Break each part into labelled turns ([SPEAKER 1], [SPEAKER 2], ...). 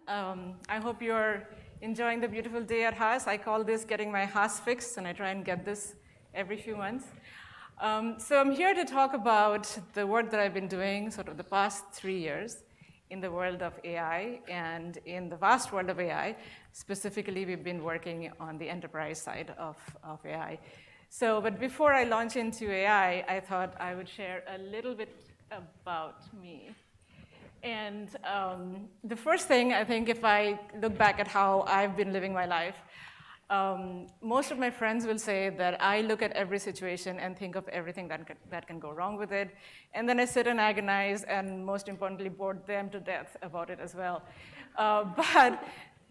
[SPEAKER 1] I hope you're enjoying the beautiful day at Haas. I call this getting my Haas fix, and I try and get this every few months. So I'm here to talk about the work that I've been doing sort of the past 3 years in the world of AI and in the vast world of AI. Specifically, we've been working on the enterprise side of AI. So, but before I launch into AI, I thought I would share a little bit about me. And the first thing, I think, if I look back at how I've been living my life, most of my friends will say that I look at every situation and think of everything that can go wrong with it. And then I sit and agonize and, most importantly, bore them to death about it as well. But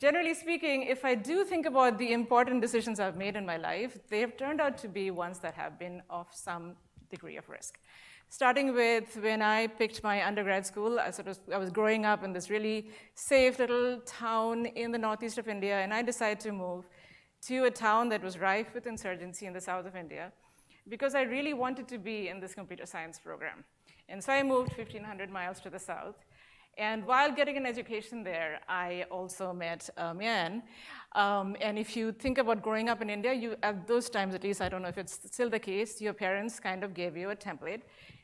[SPEAKER 1] generally speaking, if I do think about the important decisions I've made in my life, they have turned out to be ones that have been of some degree of risk. Starting with when I picked my undergrad school, I was growing up in this really safe little town in the northeast of India, and I decided to move to a town that was rife with insurgency in the south of India because I really wanted to be in this computer science program. And so I moved 1,500 miles to the south. And while getting an education there, I also met Mian. And if you think about growing up in India, at those times at least, I don't know if it's still the case, your parents kind of gave you a template.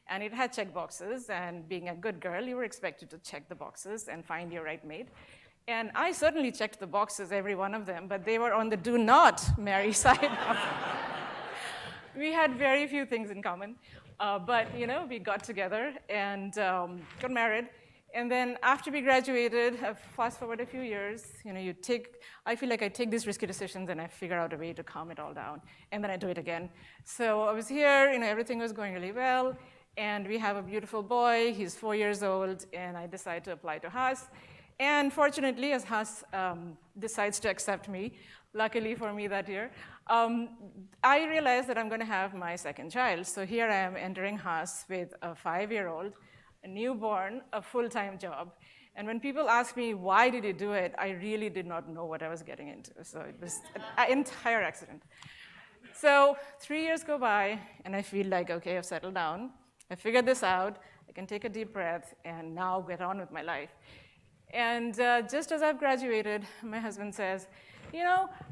[SPEAKER 1] And it had check boxes. And being a good girl, you were expected to check the boxes and find your right mate. And I certainly checked the boxes, every one of them, but they were on the do not marry side. We had very few things in common. But we got together and got married. And then after we graduated, fast forward a few years, I feel like I take these risky decisions and I figure out a way to calm it all down. And then I do it again. So I was here, everything was going really well. And we have a beautiful boy, he's 4 years old, and I decide to apply to Haas. And fortunately, as Haas decides to accept me, luckily for me that year, I realized that I'm going to have my second child. So here I am entering Haas with a 5-year-old, a newborn, a full-time job. And when people ask me, why did you do it, I really did not know what I was getting into. So it was an entire accident. So 3 years go by, and I feel like, OK, I've settled down. I figured this out. I can take a deep breath and now get on with my life. And just as I've graduated, my husband says,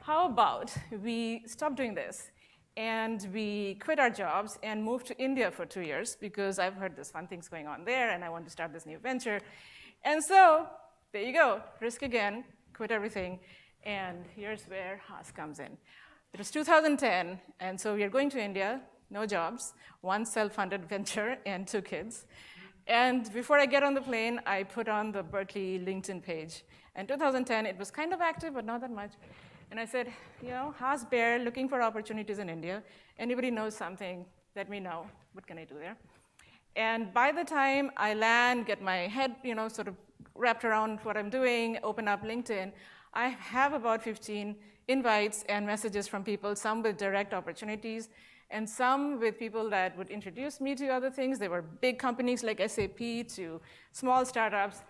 [SPEAKER 1] how about we stop doing this? And we quit our jobs and move to India for 2 years because I've heard there's fun things going on there and I want to start this new venture. And so there you go, risk again, quit everything. And here's where Haas comes in. It was 2010, and so we are going to India, no jobs, one self-funded venture and 2 kids. And before I get on the plane, I put on the Berkeley LinkedIn page. In 2010, it was kind of active, but not that much. And I said, Haas Bear, looking for opportunities in India. Anybody knows something, let me know. What can I do there? And by the time I land, get my head sort of wrapped around what I'm doing, open up LinkedIn, I have about 15 invites and messages from people, some with direct opportunities, and some with people that would introduce me to other things. They were big companies like SAP to small startups.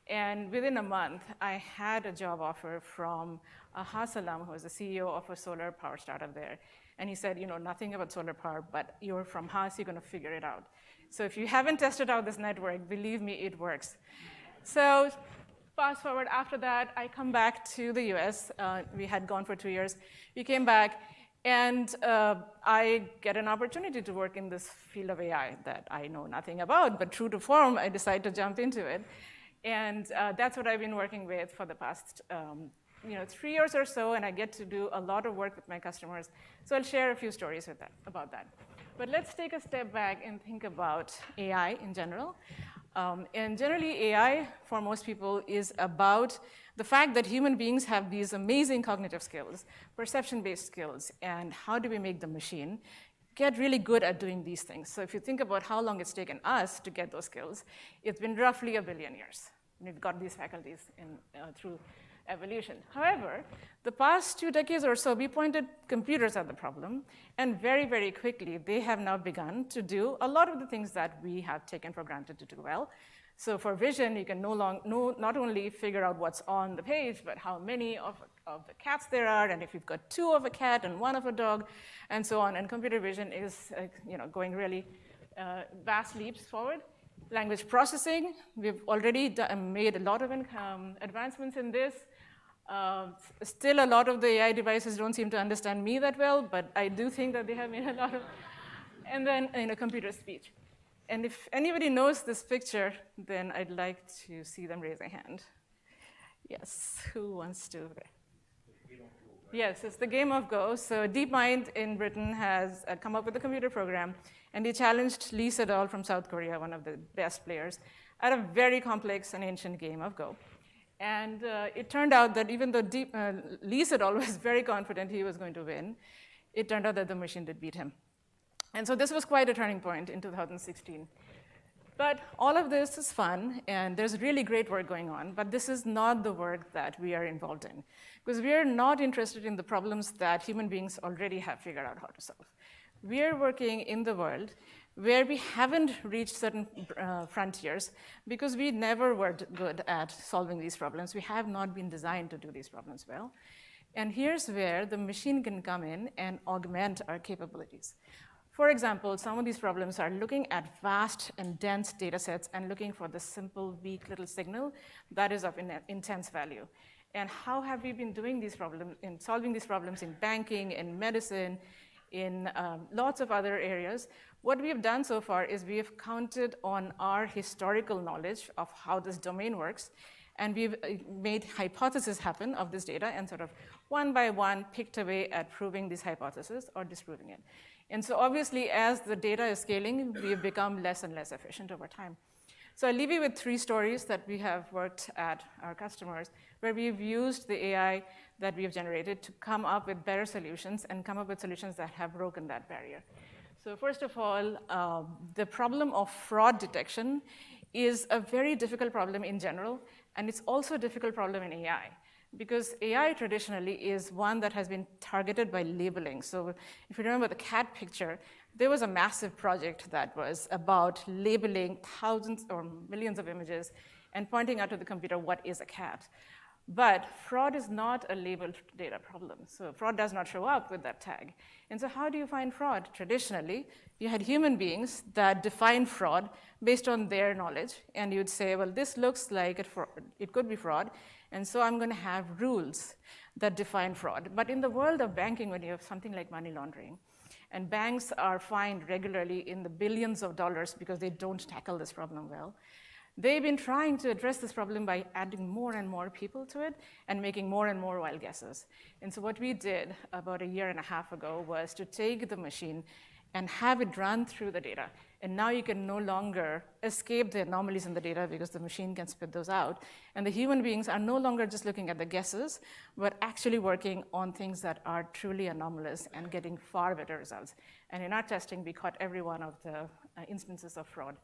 [SPEAKER 1] And within a month, I had a job offer from a Haas alum who was the CEO of a solar power startup there. And he said, nothing about solar power, but you're from Haas, you're going to figure it out. So if you haven't tested out this network, believe me, it works. So fast forward after that, I come back to the US. We had gone for 2 years. We came back. And I get an opportunity to work in this field of AI that I know nothing about, but true to form, I decide to jump into it. And that's what I've been working with for the past 3 years or so, and I get to do a lot of work with my customers. So I'll share a few stories about that. But let's take a step back and think about AI in general. And generally, AI, for most people, is about the fact that human beings have these amazing cognitive skills, perception-based skills, and how do we make the machine get really good at doing these things? So if you think about how long it's taken us to get those skills, it's been roughly 1 billion years. We've got these faculties through evolution. However, the past 2 decades or so, we pointed computers at the problem, and very, very quickly, they have now begun to do a lot of the things that we have taken for granted to do well. So for vision, you can not only figure out what's on the page, but how many of the cats there are, and if you've got 2 of a cat and 1 of a dog, and so on. And computer vision is going really vast leaps forward. Language processing, we've already made a lot of advancements in this. Still, a lot of the AI devices don't seem to understand me that well, but I do think that they have made a lot of. And then computer speech. And if anybody knows this picture, then I'd like to see them raise a hand. Yes, who wants to? Yes, it's the game of Go. So DeepMind in Britain has come up with a computer program, and they challenged Lee Sedol from South Korea, one of the best players, at a very complex and ancient game of Go. And it turned out that even though Lee Sedol was very confident he was going to win, it turned out that the machine did beat him. And so this was quite a turning point in 2016. But all of this is fun, and there's really great work going on, but this is not the work that we are involved in, because we are not interested in the problems that human beings already have figured out how to solve. We are working in the world where we haven't reached certain frontiers because we never were good at solving these problems. We have not been designed to do these problems well. And here's where the machine can come in and augment our capabilities. For example, some of these problems are looking at vast and dense data sets and looking for the simple, weak little signal that is of intense value. And how have we been doing these problems, in solving these problems in banking, in medicine, in lots of other areas? What we have done so far is we have counted on our historical knowledge of how this domain works, and we've made hypotheses happen of this data and sort of one by one picked away at proving this hypothesis or disproving it. And so obviously, as the data is scaling, we've become less and less efficient over time. So I'll leave you with 3 stories that we have worked at our customers, where we've used the AI that we have generated to come up with better solutions and come up with solutions that have broken that barrier. So first of all, the problem of fraud detection is a very difficult problem in general, and it's also a difficult problem in AI. Because AI traditionally is one that has been targeted by labeling. So if you remember the cat picture, there was a massive project that was about labeling thousands or millions of images and pointing out to the computer what is a cat. But fraud is not a labeled data problem. So fraud does not show up with that tag. And so how do you find fraud? Traditionally, you had human beings that define fraud based on their knowledge. And you'd say, well, this looks like it could be fraud. And so I'm going to have rules that define fraud. But in the world of banking, when you have something like money laundering, and banks are fined regularly in the billions of dollars because they don't tackle this problem well, they've been trying to address this problem by adding more and more people to it and making more and more wild guesses. And so what we did about 1.5 years ago was to take the machine and have it run through the data. And now you can no longer escape the anomalies in the data because the machine can spit those out. And the human beings are no longer just looking at the guesses, but actually working on things that are truly anomalous and getting far better results. And in our testing, we caught every one of the instances of fraud.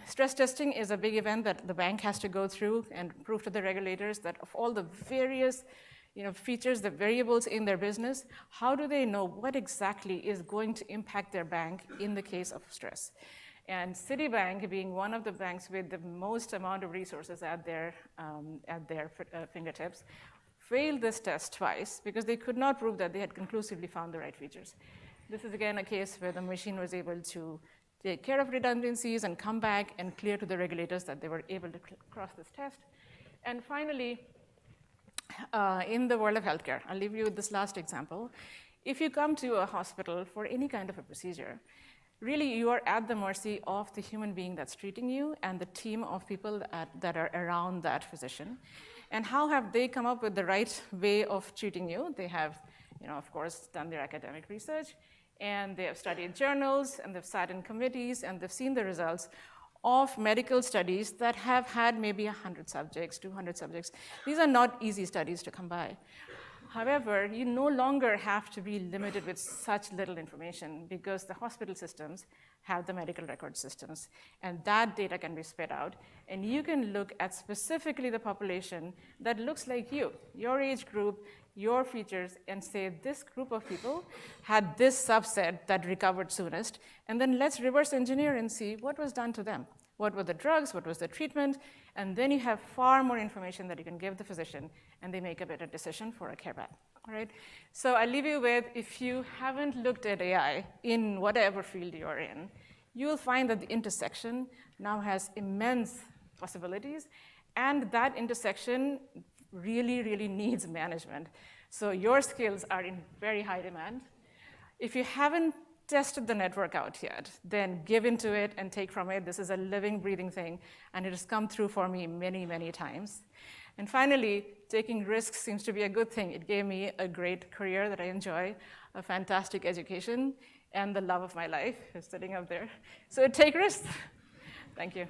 [SPEAKER 1] Stress testing is a big event that the bank has to go through and prove to the regulators that of all the various features, the variables in their business, how do they know what exactly is going to impact their bank in the case of stress? And Citibank, being one of the banks with the most amount of resources at their fingertips, failed this test twice because they could not prove that they had conclusively found the right features. This is again a case where the machine was able to take care of redundancies and come back and clear to the regulators that they were able to cross this test. And finally, in the world of healthcare, I'll leave you with this last example. If you come to a hospital for any kind of a procedure, really you are at the mercy of the human being that's treating you and the team of people that are around that physician. And how have they come up with the right way of treating you? They have, of course, done their academic research, and they have studied journals, and they've sat in committees, and they've seen the results of medical studies that have had maybe 100 subjects, 200 subjects. These are not easy studies to come by. However, you no longer have to be limited with such little information because the hospital systems have the medical record systems, and that data can be spit out. And you can look at specifically the population that looks like you, your age group, your features, and say this group of people had this subset that recovered soonest, and then let's reverse engineer and see what was done to them. What were the drugs, what was the treatment, and then you have far more information that you can give the physician, and they make a better decision for a care plan. All right? So I'll leave you with, if you haven't looked at AI in whatever field you're in, you will find that the intersection now has immense possibilities, and that intersection really, really needs management. So your skills are in very high demand. If you haven't tested the network out yet, then give into it and take from it. This is a living, breathing thing, and it has come through for me many, many times. And finally, taking risks seems to be a good thing. It gave me a great career that I enjoy, a fantastic education, and the love of my life is sitting up there. So take risks. Thank you.